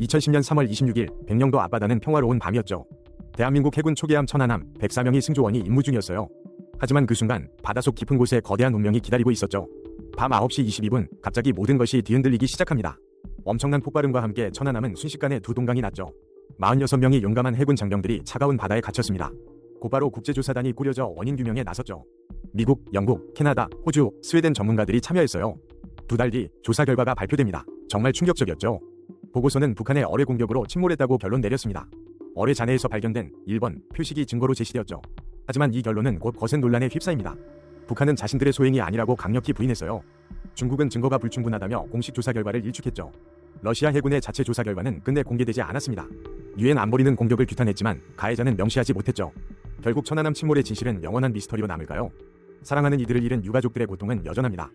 2010년 3월 26일 백령도 앞바다는 평화로운 밤이었죠. 대한민국 해군 초계함 천안함 104명의 승조원이 임무 중이었어요. 하지만 그 순간 바다속 깊은 곳에 거대한 운명이 기다리고 있었죠. 밤 9시 22분 갑자기 모든 것이 뒤흔들리기 시작합니다. 엄청난 폭발음과 함께 천안함은 순식간에 두 동강이 났죠. 46명의 용감한 해군 장병들이 차가운 바다에 갇혔습니다. 곧바로 국제조사단이 꾸려져 원인 규명에 나섰죠. 미국, 영국, 캐나다, 호주, 스웨덴 전문가들이 참여했어요. 2달 뒤 조사 결과가 발표됩니다. 정말 충격적이었죠. 보고서는 북한의 어뢰 공격으로 침몰했다고 결론 내렸습니다. 어뢰 잔해에서 발견된 1번 표식이 증거로 제시되었죠. 하지만 이 결론은 곧 거센 논란에 휩싸입니다. 북한은 자신들의 소행이 아니라고 강력히 부인했어요. 중국은 증거가 불충분하다며 공식 조사 결과를 일축했죠. 러시아 해군의 자체 조사 결과는 끝내 공개되지 않았습니다. 유엔 안보리는 공격을 규탄했지만 가해자는 명시하지 못했죠. 결국 천안함 침몰의 진실은 영원한 미스터리로 남을까요? 사랑하는 이들을 잃은 유가족들의 고통은 여전합니다.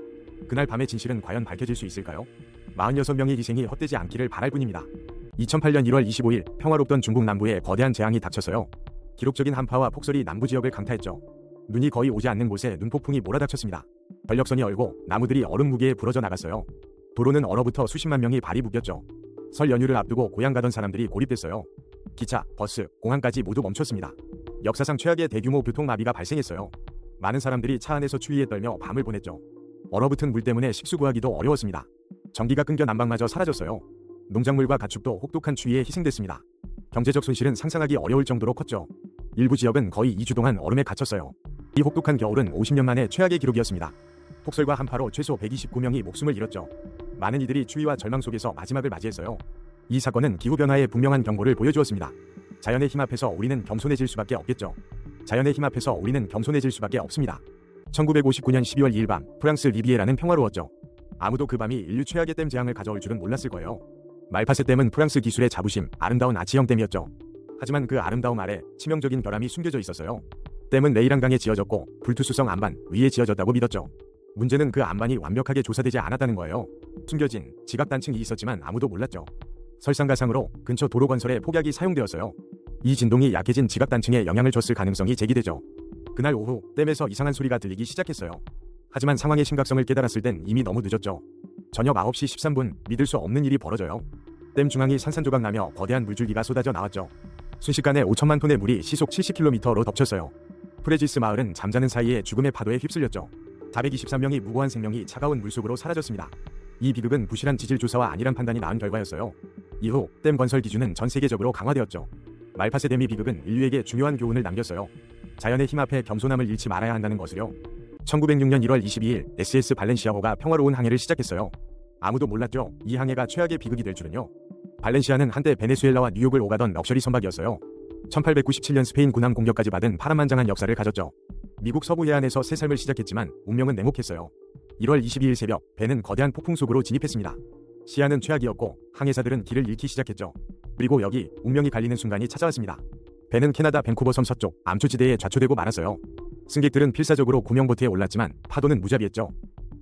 그날 밤의 진실은 과연 밝혀질 수 있을까요? 46명의 희생이 헛되지 않기를 바랄 뿐입니다. 2008년 1월 25일 평화롭던 중국 남부에 거대한 재앙이 닥쳤어요. 기록적인 한파와 폭설이 남부 지역을 강타했죠. 눈이 거의 오지 않는 곳에 눈폭풍이 몰아닥쳤습니다. 전력선이 얼고 나무들이 얼음 무게에 부러져 나갔어요. 도로는 얼어붙어 수십만 명이 발이 묶였죠. 설 연휴를 앞두고 고향 가던 사람들이 고립됐어요. 기차, 버스, 공항까지 모두 멈췄습니다. 역사상 최악의 대규모 교통마비가 발생했어요. 많은 사람들이 차 안에서 추위에 떨며 밤을 보냈죠. 얼어붙은 물 때문에 식수 구하기도 어려웠습니다. 전기가 끊겨 난방마저 사라졌어요. 농작물과 가축도 혹독한 추위에 희생됐습니다. 경제적 손실은 상상하기 어려울 정도로 컸죠. 일부 지역은 거의 2주 동안 얼음에 갇혔어요. 이 혹독한 겨울은 50년 만에 최악의 기록이었습니다. 폭설과 한파로 최소 129명이 목숨을 잃었죠. 많은 이들이 추위와 절망 속에서 마지막을 맞이했어요. 이 사건은 기후변화의 분명한 경고를 보여주었습니다. 자연의 힘 앞에서 우리는 겸손해질 수밖에 없겠죠. 자연의 힘 앞에서 우리는 겸손해질 수밖에 없습니다. 1959년 12월 2일 밤 프랑스 리비에라는 평화로웠죠. 아무도 그 밤이 인류 최악의 댐 재앙을 가져올 줄은 몰랐을 거예요. 말파세 댐은 프랑스 기술의 자부심, 아름다운 아치형 댐이었죠. 하지만 그 아름다움 아래 치명적인 결함이 숨겨져 있었어요. 댐은 내일한강에 지어졌고 불투수성 안반 위에 지어졌다고 믿었죠. 문제는 그 안반이 완벽하게 조사되지 않았다는 거예요. 숨겨진 지각단층이 있었지만 아무도 몰랐죠. 설상가상으로 근처 도로 건설에 폭약이 사용되었어요. 이 진동이 약해진 지각단층에 영향을 줬을 가능성이 제기되죠. 그날 오후 댐에서 이상한 소리가 들리기 시작했어요. 하지만 상황의 심각성을 깨달았을 땐 이미 너무 늦었죠. 저녁 9시 13분 믿을 수 없는 일이 벌어져요. 댐 중앙이 산산조각 나며 거대한 물줄기가 쏟아져 나왔죠. 순식간에 5천만 톤의 물이 시속 70km로 덮쳤어요. 프레지스 마을은 잠자는 사이에 죽음의 파도에 휩쓸렸죠. 423명의 무고한 생명이 차가운 물속으로 사라졌습니다. 이 비극은 부실한 지질 조사와 안일한 판단이 낳은 결과였어요. 이후 댐 건설 기준은 전 세계적으로 강화되었죠. 말파세 댐의 비극은 인류에게 중요한 교훈을 남겼어요. 자연의 힘 앞에 겸손함을 잃지 말아야 한다는 것을요. 1906년 1월 22일 SS 발렌시아호가 평화로운 항해를 시작했어요. 아무도 몰랐죠. 이 항해가 최악의 비극이 될 줄은요. 발렌시아는 한때 베네수엘라와 뉴욕을 오가던 럭셔리 선박이었어요. 1897년 스페인 군함 공격까지 받은 파란만장한 역사를 가졌죠. 미국 서부 해안에서 새 삶을 시작했지만 운명은 냉혹했어요. 1월 22일 새벽 배는 거대한 폭풍 속으로 진입했습니다. 시야는 최악이었고 항해사들은 길을 잃기 시작했죠. 그리고 여기 운명이 갈리는 순간이 찾아왔습니다. 배는 캐나다 밴쿠버 섬 서쪽 암초지대에 좌초되고 말았어요. 승객들은 필사적으로 구명보트에 올랐지만 파도는 무자비했죠.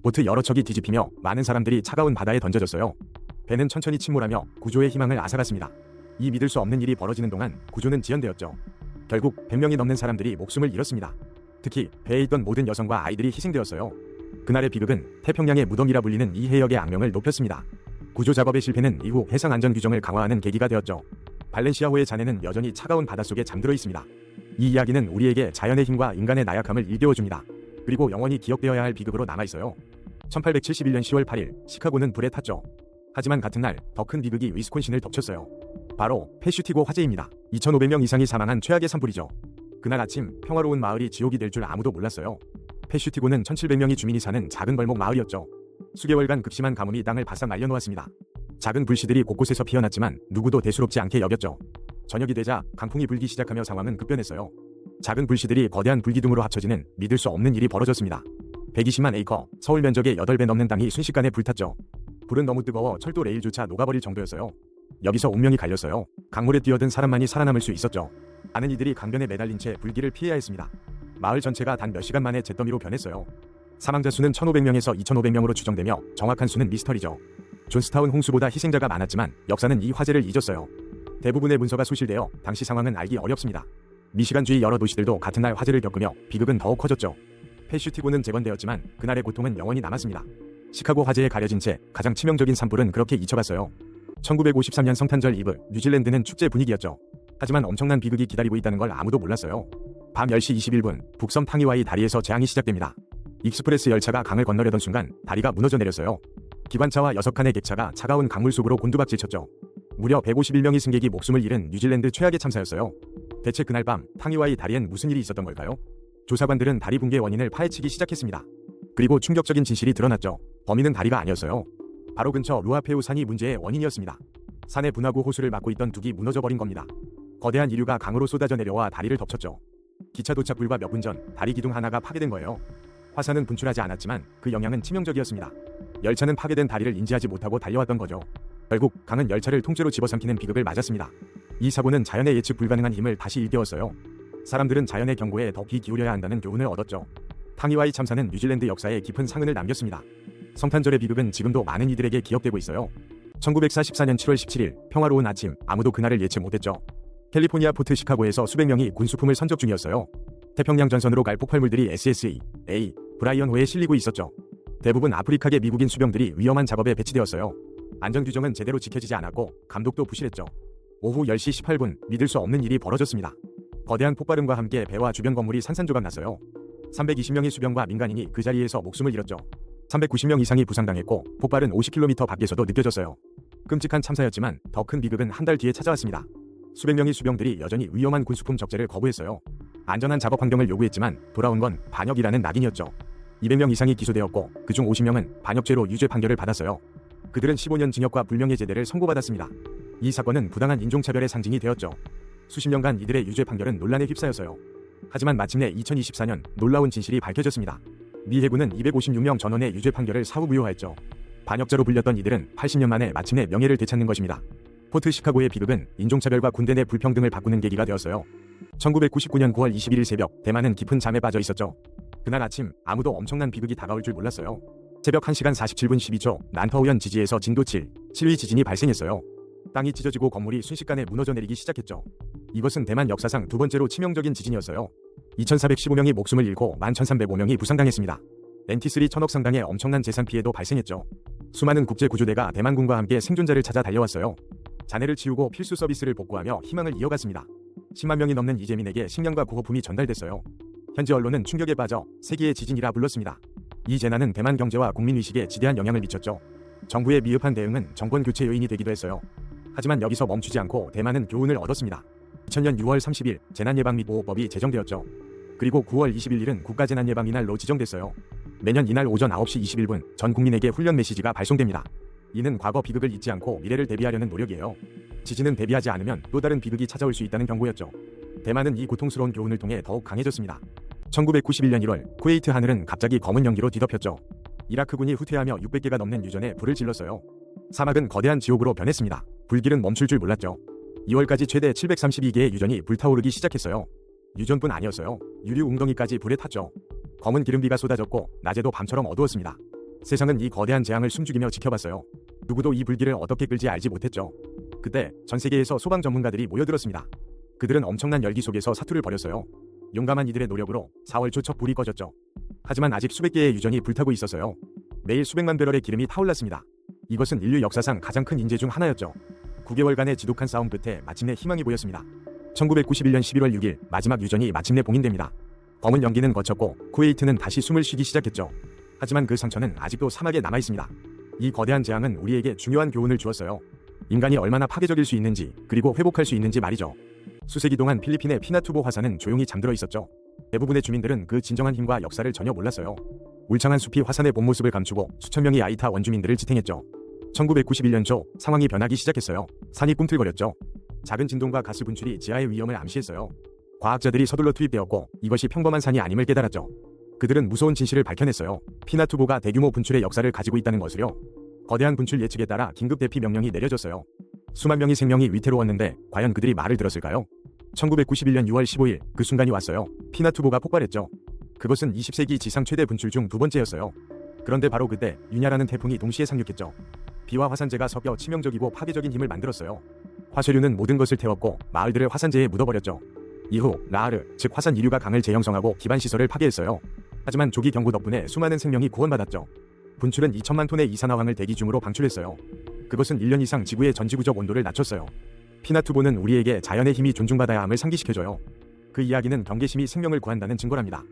보트 여러 척이 뒤집히며 많은 사람들이 차가운 바다에 던져졌어요. 배는 천천히 침몰하며 구조의 희망을 앗아갔습니다. 이 믿을 수 없는 일이 벌어지는 동안 구조는 지연되었죠. 결국 100명이 넘는 사람들이 목숨을 잃었습니다. 특히 배에 있던 모든 여성과 아이들이 희생되었어요. 그날의 비극은 태평양의 무덤이라 불리는 이 해역의 악명을 높였습니다. 구조 작업의 실패는 이후 해상 안전 규정을 강화하는 계기가 되었죠. 발렌시아호의 잔해는 여전히 차가운 바닷속에 잠들어 있습니다. 이 이야기는 우리에게 자연의 힘과 인간의 나약함을 일깨워줍니다. 그리고 영원히 기억되어야 할 비극으로 남아있어요. 1871년 10월 8일 시카고는 불에 탔죠. 하지만 같은 날 더 큰 비극이 위스콘신을 덮쳤어요. 바로 패슈티고 화재입니다. 2,500명 이상이 사망한 최악의 산불이죠. 그날 아침 평화로운 마을이 지옥이 될 줄 아무도 몰랐어요. 패슈티고는 1,700명의 주민이 사는 작은 벌목 마을이었죠. 수개월간 극심한 가뭄이 땅을 바싹 말려놓았습니다. 작은 불씨들이 곳곳에서 피어났지만 누구도 대수롭지 않게 여겼죠. 저녁이 되자 강풍이 불기 시작하며 상황은 급변했어요. 작은 불씨들이 거대한 불기둥으로 합쳐지는 믿을 수 없는 일이 벌어졌습니다. 120만 에이커, 서울 면적의 8배 넘는 땅이 순식간에 불탔죠. 불은 너무 뜨거워 철도 레일조차 녹아버릴 정도였어요. 여기서 운명이 갈렸어요. 강물에 뛰어든 사람만이 살아남을 수 있었죠. 많은 이들이 강변에 매달린 채 불길을 피해야 했습니다. 마을 전체가 단 몇 시간 만에 잿더미로 변했어요. 사망자 수는 1,500명에서 2,500명으로 추정되며 정확한 수는 미스터리죠. 존스타운 홍수보다 희생자가 많았지만 역사는 이 화재를 잊었어요. 대부분의 문서가 소실되어 당시 상황은 알기 어렵습니다. 미시간주의 여러 도시들도 같은 날 화재를 겪으며 비극은 더욱 커졌죠. 패슈티고는 재건되었지만 그날의 고통은 영원히 남았습니다. 시카고 화재에 가려진 채 가장 치명적인 산불은 그렇게 잊혀갔어요. 1953년 성탄절 이브, 뉴질랜드는 축제 분위기였죠. 하지만 엄청난 비극이 기다리고 있다는 걸 아무도 몰랐어요. 밤 10시 21분, 북섬 탕이와이 다리에서 재앙이 시작됩니다. 익스프레스 열차가 강을 건너려던 순간 다리가 무너져 내렸어요. 기관차와 6칸의 객차가 차가운 강물 속으로 곤두박질쳤죠. 무려 151명의 승객이 목숨을 잃은 뉴질랜드 최악의 참사였어요. 대체 그날 밤 탕이와이 다리엔 무슨 일이 있었던 걸까요? 조사관들은 다리 붕괴 원인을 파헤치기 시작했습니다. 그리고 충격적인 진실이 드러났죠. 범인은 다리가 아니었어요. 바로 근처 루아페우 산이 문제의 원인이었습니다. 산의 분화구 호수를 막고 있던 둑이 무너져 버린 겁니다. 거대한 이류가 강으로 쏟아져 내려와 다리를 덮쳤죠. 기차 도착 불과 몇 분 전 다리 기둥 하나가 파괴된 거예요. 화산은 분출하지 않았지만 그 영향은 치명적이었습니다. 열차는 파괴된 다리를 인지하지 못하고 달려왔던 거죠. 결국 강은 열차를 통째로 집어삼키는 비극을 맞았습니다. 이 사고는 자연의 예측 불가능한 힘을 다시 일깨웠어요. 사람들은 자연의 경고에 더 귀 기울여야 한다는 교훈을 얻었죠. 탕이와이 참사는 뉴질랜드 역사에 깊은 상흔을 남겼습니다. 성탄절의 비극은 지금도 많은 이들에게 기억되고 있어요. 1944년 7월 17일 평화로운 아침, 아무도 그날을 예측 못했죠. 캘리포니아 포트 시카고에서 수백 명이 군수품을 선적 중이었어요. 태평양 전선으로 갈 폭발물들이 SSA, 브라이언호에 실리고 있었죠. 대부분 아프리카계 미국인 수병들이 위험한 작업에 배치되었어요. 안전규정은 제대로 지켜지지 않았고 감독도 부실했죠. 오후 10시 18분, 믿을 수 없는 일이 벌어졌습니다. 거대한 폭발음과 함께 배와 주변 건물이 산산조각 났어요. 320명의 수병과 민간인이 그 자리에서 목숨을 잃었죠. 390명 이상이 부상당했고 폭발은 50km 밖에서도 느껴졌어요. 끔찍한 참사였지만 더 큰 비극은 한 달 뒤에 찾아왔습니다. 수백 명의 수병들이 여전히 위험한 군수품 적재를 거부했어요. 안전한 작업 환경을 요구했지만 돌아온 건 반역이라는 낙인이었죠. 200명 이상이 기소되었고 그중 50명은 반역죄로 유죄 판결을 받았어요. 그들은 15년 징역과 불명예제대를 선고받았습니다. 이 사건은 부당한 인종차별의 상징이 되었죠. 수십 년간 이들의 유죄 판결은 논란에 휩싸였어요. 하지만 마침내 2024년 놀라운 진실이 밝혀졌습니다. 미 해군은 256명 전원의 유죄 판결을 사후 무효화했죠. 반역자로 불렸던 이들은 80년 만에 마침내 명예를 되찾는 것입니다. 포트 시카고의 비극은 인종차별과 군대 내 불평등을 바꾸는 계기가 되었어요. 1999년 9월 21일 새벽, 대만은 깊은 잠에 빠져 있었죠. 그날 아침 아무도 엄청난 비극이 다가올 줄 몰랐어요. 새벽 1시간 47분 12초 난파우현 지지에서 진도 7의 지진이 발생했어요. 땅이 찢어지고 건물이 순식간에 무너져 내리기 시작했죠. 이것은 대만 역사상 두 번째로 치명적인 지진이었어요. 2,415명이 목숨을 잃고 11,305명이 부상당했습니다. NT3 천억 상당의 엄청난 재산 피해도 발생했죠. 수많은 국제 구조대가 대만군과 함께 생존자를 찾아 달려왔어요. 잔해를 치우고 필수 서비스를 복구하며 희망을 이어갔습니다. 10만 명이 넘는 이재민에게 식량과 구호품이 전달됐어요. 현지 언론은 충격에 빠져 세기의 지진이라 불렀습니다. 이 재난은 대만 경제와 국민의식에 지대한 영향을 미쳤죠. 정부의 미흡한 대응은 정권 교체 요인이 되기도 했어요. 하지만 여기서 멈추지 않고 대만은 교훈을 얻었습니다. 2000년 6월 30일 재난예방 및 보호법이 제정되었죠. 그리고 9월 21일은 국가재난예방이날로 지정됐어요. 매년 이날 오전 9시 21분 전 국민에게 훈련 메시지가 발송됩니다. 이는 과거 비극을 잊지 않고 미래를 대비하려는 노력이에요. 지진은 대비하지 않으면 또 다른 비극이 찾아올 수 있다는 경고였죠. 대만은 이 고통스러운 교훈을 통해 더욱 강해졌습니다. 1991년 1월 쿠웨이트 하늘은 갑자기 검은 연기로 뒤덮였죠. 이라크군이 후퇴하며 600개가 넘는 유전에 불을 질렀어요. 사막은 거대한 지옥으로 변했습니다. 불길은 멈출 줄 몰랐죠. 2월까지 최대 732개의 유전이 불타오르기 시작했어요. 유전뿐 아니었어요. 유류 웅덩이까지 불에 탔죠. 검은 기름비가 쏟아졌고 낮에도 밤처럼 어두웠습니다. 세상은 이 거대한 재앙을 숨죽이며 지켜봤어요. 누구도 이 불길을 어떻게 끌지 알지 못했죠. 그때 전 세계에서 소방 전문가들이 모여들었습니다. 그들은 엄청난 열기 속에서 사투를 벌였어요. 용감한 이들의 노력으로 4월 초 첫 불이 꺼졌죠. 하지만 아직 수백 개의 유전이 불타고 있었어요. 매일 수백만 배럴의 기름이 타올랐습니다. 이것은 인류 역사상 가장 큰 인재 중 하나였죠. 9개월간의 지독한 싸움 끝에 마침내 희망이 보였습니다. 1991년 11월 6일 마지막 유전이 마침내 봉인됩니다. 검은 연기는 거쳤고 쿠웨이트는 다시 숨을 쉬기 시작했죠. 하지만 그 상처는 아직도 사막에 남아있습니다. 이 거대한 재앙은 우리에게 중요한 교훈을 주었어요. 인간이 얼마나 파괴적일 수 있는지, 그리고 회복할 수 있는지 말이죠. 수세기 동안 필리핀의 피나투보 화산은 조용히 잠들어 있었죠. 대부분의 주민들은 그 진정한 힘과 역사를 전혀 몰랐어요. 울창한 숲이 화산의 본 모습을 감추고 수천 명의 아이타 원주민들을 지탱했죠. 1991년 초 상황이 변하기 시작했어요. 산이 꿈틀거렸죠. 작은 진동과 가스 분출이 지하의 위험을 암시했어요. 과학자들이 서둘러 투입되었고 이것이 평범한 산이 아님을 깨달았죠. 그들은 무서운 진실을 밝혀냈어요. 피나투보가 대규모 분출의 역사를 가지고 있다는 것을요. 거대한 분출 예측에 따라 긴급 대피 명령이 내려졌어요. 수만 명의 생명이 위태로웠는데 과연 그들이 말을 들었을까요? 1991년 6월 15일 그 순간이 왔어요. 피나투보가 폭발했죠. 그것은 20세기 지상 최대 분출 중 두 번째였어요. 그런데 바로 그때 윤야라는 태풍이 동시에 상륙했죠. 비와 화산재가 섞여 치명적이고 파괴적인 힘을 만들었어요. 화쇄류는 모든 것을 태웠고 마을들을 화산재에 묻어버렸죠. 이후 라하르, 즉 화산 이류가 강을 재형성하고 기반시설을 파괴했어요. 하지만 조기 경고 덕분에 수많은 생명이 구원받았죠. 분출은 2천만 톤의 이산화황을 대기 중으로 방출했어요. 그것은 1년 이상 지구의 전지구적 온도를 낮췄어요. 피나투보는 우리에게 자연의 힘이 존중받아야 함을 상기시켜줘요. 그 이야기는 경계심이 생명을 구한다는 증거랍니다.